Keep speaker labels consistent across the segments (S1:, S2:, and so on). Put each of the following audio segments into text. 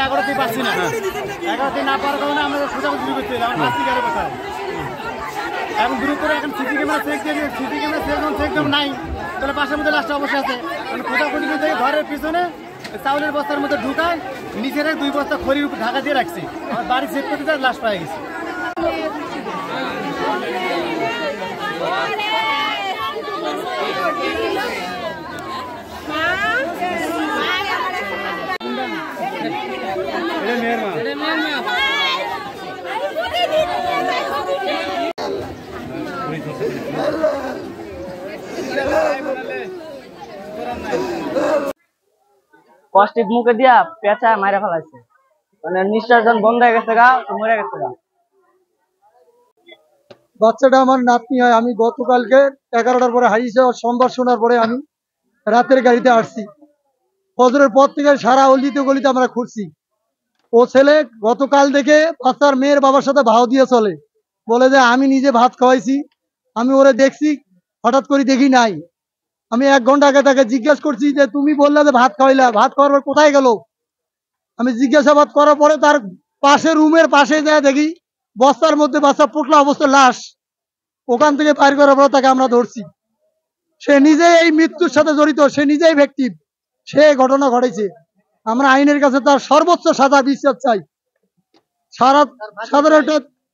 S1: 11তে পাচ্ছি না, 11তে না পাওয়ার কারণে আমরা খোঁজাখুঁজি শুরু করছি, আমার পাচ্ছি গেলে কোথায়। এখন দূর করে এখন সিসি ক্যামেরা চেক দিয়ে, সিসি ক্যামেরা চেক দেব নাই, তাহলে পাশের মধ্যে লাশটা অবশ্যই আছে। খোঁজাখুঁজি করতে ঘরের পিছনে চাউলের বস্তার মধ্যে ঢুকায় নিচের 2 বস্তা খড়ির উপর ঢাকা দিয়ে রাখছি। আমার বাড়ি চেক করতে যায়, লাশ পাওয়া গেছে।
S2: কষ্টিক মুখে দিয়া পেঁচা মারা ফেলাইছে, মানে নিঃশ্বাস বন্ধ হয়ে গেছে, গা মরে গেছে গা।
S3: বাচ্চাটা আমার নাতনি হয়। আমি গতকালকে 11টার পরে হারিয়েছে, সংবাদ শোনার পরে আমি রাতের গাড়িতে আসছি। ফজরের পর থেকে সারা অলিতে গলিতে আমরা খুঁজছি। ও ছেলে গতকাল থেকে বাচ্চার মেয়ের বাবার সাথে ভাও দিয়ে চলে, বলে যে আমি নিজে ভাত খাওয়াইছি, আমি ওরে দেখছি, হঠাৎ করে দেখি নাই। আমি 1 ঘন্টা আগে তাকে জিজ্ঞেস করছি যে তুমি বললে যে ভাত খাওয়াইলা, ভাত খাওয়ার পর কোথায় গেল? আমি জিজ্ঞাসাবাদ করার পরে তার পাশে রুমের পাশে যায় দেখি বস্তার মধ্যে বাচ্চা পোটলা অবস্থা লাশ। ওখান থেকে বাইর করার পর তাকে আমরা ধরছি। সে নিজেই এই মৃত্যুর সাথে জড়িত, সে নিজেই ভিকটিম, সে ঘটনা ঘটেছে। আমরা আইনের কাছে তার সর্বোচ্চ সাজা বিচার চাই। সাধারণত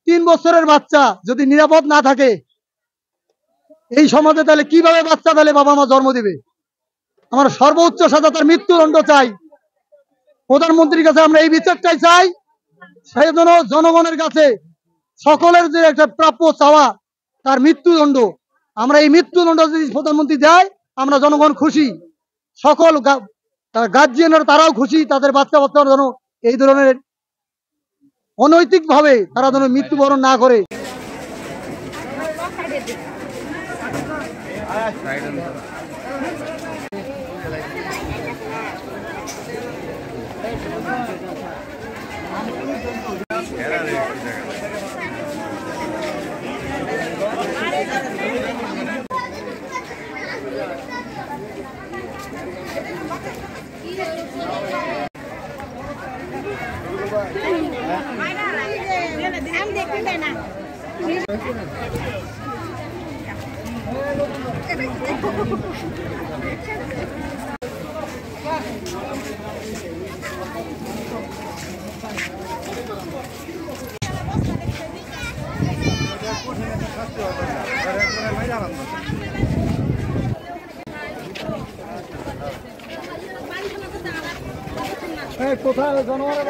S3: 3 বছরের বাচ্চা যদি নিরাপদ না থাকে এই সমাজে, তাহলে কিভাবে বাচ্চা তাহলে বাবা মা জন্ম দিবে? আমার সর্বোচ্চ সাজা, তার মৃত্যুদণ্ড চাই। প্রধানমন্ত্রীর কাছে আমরা এই বিচারটাই চাই। সেই জন্য জনগণের কাছে সকলের যে একটা প্রাপ্য চাওয়া, তার মৃত্যুদণ্ড। আমরা এই মৃত্যুদণ্ড যদি প্রধানমন্ত্রী দেয়, আমরা জনগণ খুশি, সকল গার্জিয়ানরা তারাও খুশি, তাদের বাচ্চা বাচ্চারা যেন এই ধরনের অনৈতিক ভাবে তারা যেন মৃত্যুবরণ না করে। কোথায় জানোয়ারের